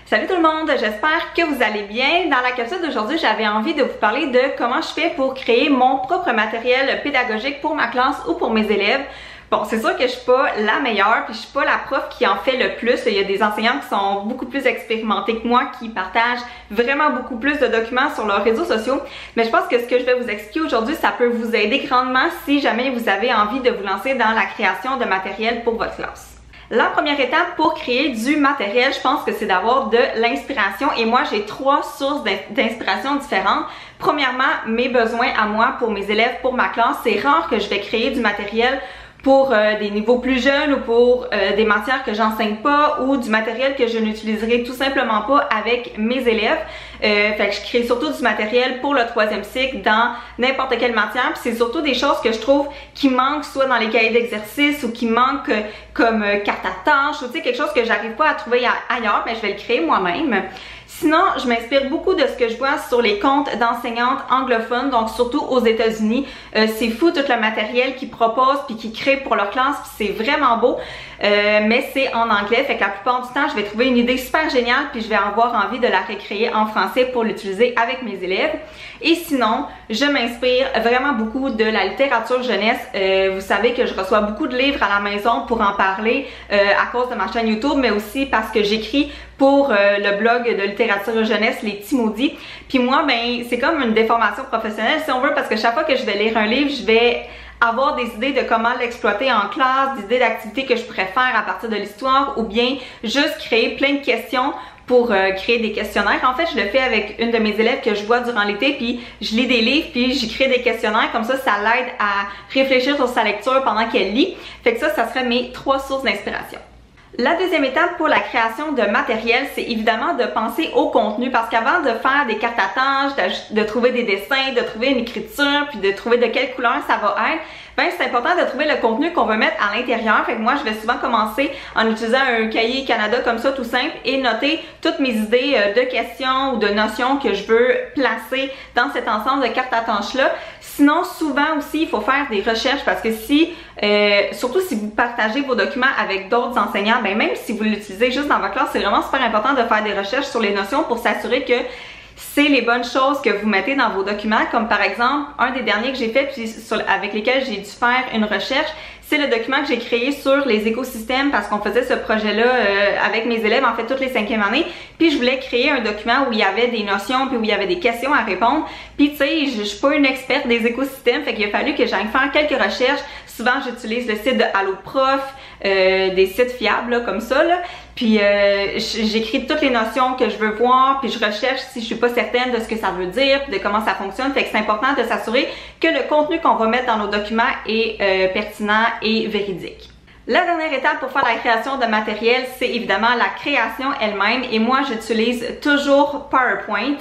Salut tout le monde, j'espère que vous allez bien. Dans la capsule d'aujourd'hui, j'avais envie de vous parler de comment je fais pour créer mon propre matériel pédagogique pour ma classe ou pour mes élèves. Bon, c'est sûr que je suis pas la meilleure, puis je suis pas la prof qui en fait le plus. Il y a des enseignants qui sont beaucoup plus expérimentés que moi, qui partagent vraiment beaucoup plus de documents sur leurs réseaux sociaux. Mais je pense que ce que je vais vous expliquer aujourd'hui, ça peut vous aider grandement si jamais vous avez envie de vous lancer dans la création de matériel pour votre classe. La première étape pour créer du matériel, je pense que c'est d'avoir de l'inspiration et moi j'ai trois sources d'inspiration différentes. Premièrement, mes besoins à moi pour mes élèves, pour ma classe. C'est rare que je vais créer du matériel pour des niveaux plus jeunes ou pour des matières que j'enseigne pas ou du matériel que je n'utiliserai tout simplement pas avec mes élèves. Fait que je crée surtout du matériel pour le 3e cycle dans n'importe quelle matière. Puis c'est surtout des choses que je trouve qui manquent soit dans les cahiers d'exercice ou qui manquent comme carte à tâches ou tu sais quelque chose que j'arrive pas à trouver ailleurs, mais je vais le créer moi-même. Sinon, je m'inspire beaucoup de ce que je vois sur les comptes d'enseignantes anglophones, donc surtout aux États-Unis. C'est fou tout le matériel qu'ils proposent puis qu'ils créent pour leur classe, puis c'est vraiment beau. Mais c'est en anglais, fait que la plupart du temps, je vais trouver une idée super géniale puis je vais avoir envie de la recréer en français pour l'utiliser avec mes élèves. Et sinon, je m'inspire vraiment beaucoup de la littérature jeunesse. Vous savez que je reçois beaucoup de livres à la maison pour en parler à cause de ma chaîne YouTube, mais aussi parce que j'écris pour le blog de littérature jeunesse, les petits maudits. Puis moi, ben c'est comme une déformation professionnelle si on veut, parce que chaque fois que je vais lire un livre, je vais avoir des idées de comment l'exploiter en classe, des idées d'activités que je pourrais faire à partir de l'histoire ou bien juste créer plein de questions pour créer des questionnaires. En fait, je le fais avec une de mes élèves que je vois durant l'été, puis je lis des livres, puis j'y crée des questionnaires. Comme ça l'aide à réfléchir sur sa lecture pendant qu'elle lit. Fait que ça serait mes trois sources d'inspiration. La deuxième étape pour la création de matériel, c'est évidemment de penser au contenu, parce qu'avant de faire des cartes à tâches, de trouver des dessins, de trouver une écriture, puis de trouver de quelle couleur ça va être, ben c'est important de trouver le contenu qu'on veut mettre à l'intérieur. Fait que moi, je vais souvent commencer en utilisant un cahier Canada comme ça, tout simple, et noter toutes mes idées de questions ou de notions que je veux placer dans cet ensemble de cartes à tâches-là. Sinon, souvent aussi, il faut faire des recherches, parce que surtout si vous partagez vos documents avec d'autres enseignants, ben même si vous l'utilisez juste dans votre classe, c'est vraiment super important de faire des recherches sur les notions pour s'assurer que c'est les bonnes choses que vous mettez dans vos documents. Comme par exemple, un des derniers que j'ai fait puis avec lesquels j'ai dû faire une recherche, c'est le document que j'ai créé sur les écosystèmes, parce qu'on faisait ce projet-là avec mes élèves, en fait, toutes les 5e années. Puis je voulais créer un document où il y avait des notions puis où il y avait des questions à répondre. Puis tu sais, je suis pas une experte des écosystèmes, fait qu'il a fallu que j'aille faire quelques recherches. Souvent, j'utilise le site de AlloProf, des sites fiables là, comme ça, là. Puis j'écris toutes les notions que je veux voir, puis je recherche si je suis pas certaine de ce que ça veut dire, puis de comment ça fonctionne. Fait que c'est important de s'assurer que le contenu qu'on va mettre dans nos documents est pertinent et véridique. La dernière étape pour faire la création de matériel, c'est évidemment la création elle-même, et moi j'utilise toujours PowerPoint.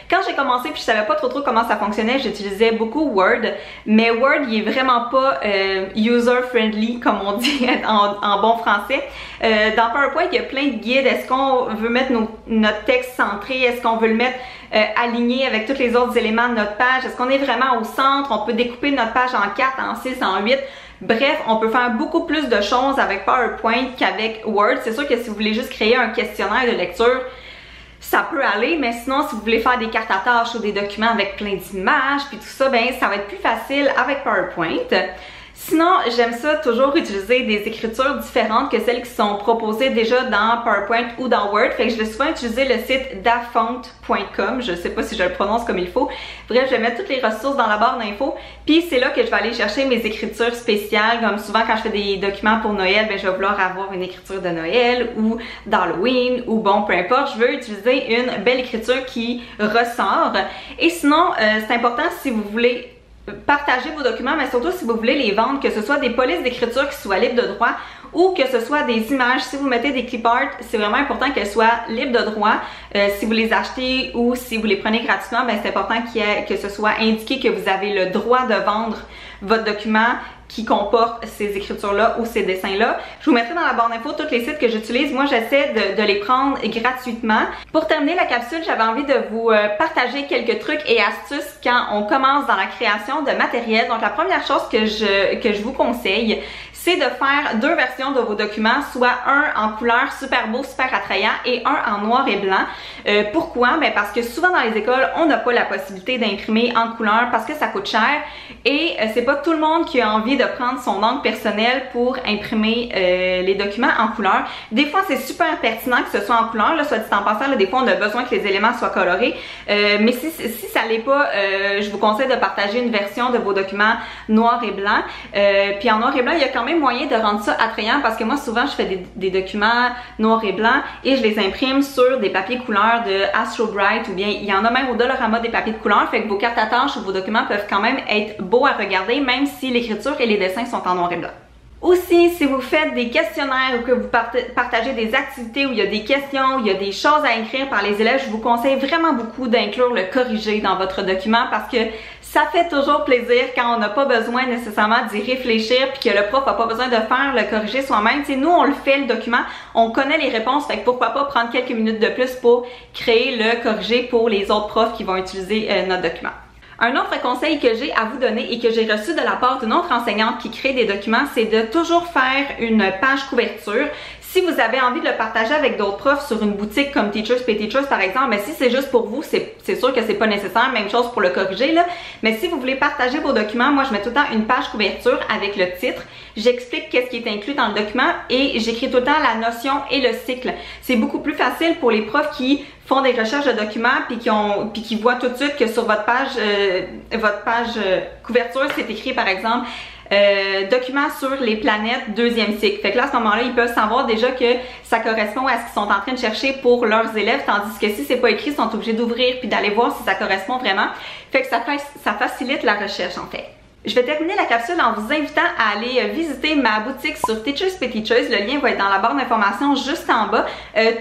Quand j'ai commencé puis je savais pas trop comment ça fonctionnait, j'utilisais beaucoup Word, mais Word il est vraiment pas user-friendly comme on dit en bon français. Dans PowerPoint il y a plein de guides. Est-ce qu'on veut mettre notre texte centré? Est-ce qu'on veut le mettre aligné avec tous les autres éléments de notre page? Est-ce qu'on est vraiment au centre? On peut découper notre page en 4, en 6, en 8. Bref, on peut faire beaucoup plus de choses avec PowerPoint qu'avec Word. C'est sûr que si vous voulez juste créer un questionnaire de lecture, ça peut aller, mais sinon si vous voulez faire des cartes à tâches ou des documents avec plein d'images puis tout ça, ben ça va être plus facile avec PowerPoint. Sinon, j'aime ça toujours utiliser des écritures différentes que celles qui sont proposées déjà dans PowerPoint ou dans Word. Fait que je vais souvent utiliser le site dafont.com. Je sais pas si je le prononce comme il faut. Bref, je vais mettre toutes les ressources dans la barre d'infos. Puis c'est là que je vais aller chercher mes écritures spéciales. Comme souvent quand je fais des documents pour Noël, ben je vais vouloir avoir une écriture de Noël ou d'Halloween ou bon, peu importe. Je veux utiliser une belle écriture qui ressort. Et sinon, c'est important si vous voulez partager vos documents, mais surtout si vous voulez les vendre, que ce soit des polices d'écriture qui soient libres de droit ou que ce soit des images. Si vous mettez des clip art, c'est vraiment important qu'elles soient libres de droit. Si vous les achetez ou si vous les prenez gratuitement, ben c'est important que ce soit indiqué que vous avez le droit de vendre votre document qui comporte ces écritures-là ou ces dessins-là. Je vous mettrai dans la barre d'infos tous les sites que j'utilise. Moi, j'essaie de les prendre gratuitement. Pour terminer la capsule, j'avais envie de vous partager quelques trucs et astuces quand on commence dans la création de matériel. Donc, la première chose que je vous conseille, c'est de faire deux versions de vos documents, soit un en couleur super beau, super attrayant et un en noir et blanc. Pourquoi? Ben parce que souvent dans les écoles, on n'a pas la possibilité d'imprimer en couleur parce que ça coûte cher et c'est pas tout le monde qui a envie de prendre son encre personnelle pour imprimer les documents en couleur. Des fois, c'est super pertinent que ce soit en couleur, là, soit dit en passant, là, des fois on a besoin que les éléments soient colorés, mais si ça l'est pas, je vous conseille de partager une version de vos documents noir et blanc. Puis en noir et blanc, il y a quand même moyen de rendre ça attrayant parce que moi souvent je fais des documents noir et blanc et je les imprime sur des papiers couleur de Astro Bright ou bien il y en a même au Dollarama des papiers de couleur, fait que vos cartes à tâches ou vos documents peuvent quand même être beaux à regarder même si l'écriture et les dessins sont en noir et blanc. Aussi, si vous faites des questionnaires ou que vous partagez des activités où il y a des questions, où il y a des choses à écrire par les élèves, je vous conseille vraiment beaucoup d'inclure le corrigé dans votre document parce que ça fait toujours plaisir quand on n'a pas besoin nécessairement d'y réfléchir puis que le prof n'a pas besoin de faire le corrigé soi-même. Tu sais, nous, on le fait le document, on connaît les réponses, fait que pourquoi pas prendre quelques minutes de plus pour créer le corrigé pour les autres profs qui vont utiliser notre document. Un autre conseil que j'ai à vous donner et que j'ai reçu de la part d'une autre enseignante qui crée des documents, c'est de toujours faire une page couverture. Si vous avez envie de le partager avec d'autres profs sur une boutique comme Teachers Pay Teachers par exemple, mais si c'est juste pour vous, c'est sûr que c'est pas nécessaire, même chose pour le corriger là. Mais si vous voulez partager vos documents, moi je mets tout le temps une page couverture avec le titre. J'explique qu'est-ce qui est inclus dans le document et j'écris tout le temps la notion et le cycle. C'est beaucoup plus facile pour les profs qui font des recherches de documents puis qui voient tout de suite que sur votre page couverture, c'est écrit par exemple documents sur les planètes deuxième cycle. Fait que là, à ce moment-là, ils peuvent savoir déjà que ça correspond à ce qu'ils sont en train de chercher pour leurs élèves, tandis que si c'est pas écrit, ils sont obligés d'ouvrir puis d'aller voir si ça correspond vraiment. Fait que ça facilite la recherche en fait. Je vais terminer la capsule en vous invitant à aller visiter ma boutique sur Teachers Pay Teachers. Le lien va être dans la barre d'informations juste en bas.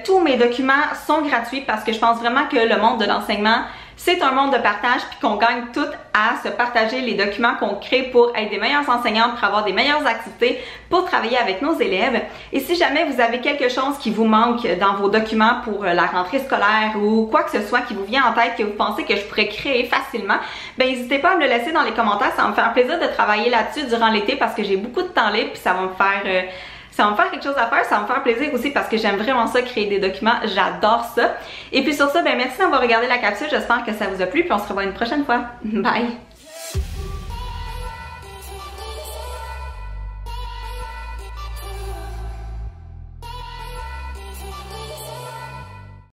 Tous mes documents sont gratuits parce que je pense vraiment que le monde de l'enseignement, c'est un monde de partage puis qu'on gagne toutes à se partager les documents qu'on crée pour être des meilleures enseignantes, pour avoir des meilleures activités, pour travailler avec nos élèves. Et si jamais vous avez quelque chose qui vous manque dans vos documents pour la rentrée scolaire ou quoi que ce soit qui vous vient en tête que vous pensez que je pourrais créer facilement, ben n'hésitez pas à me le laisser dans les commentaires. Ça va me faire plaisir de travailler là-dessus durant l'été parce que j'ai beaucoup de temps libre puis ça va me faire quelque chose à faire, ça va me faire plaisir aussi parce que j'aime vraiment ça, créer des documents, j'adore ça. Et puis sur ça, ben merci d'avoir regardé la capsule, j'espère que ça vous a plu, puis on se revoit une prochaine fois. Bye!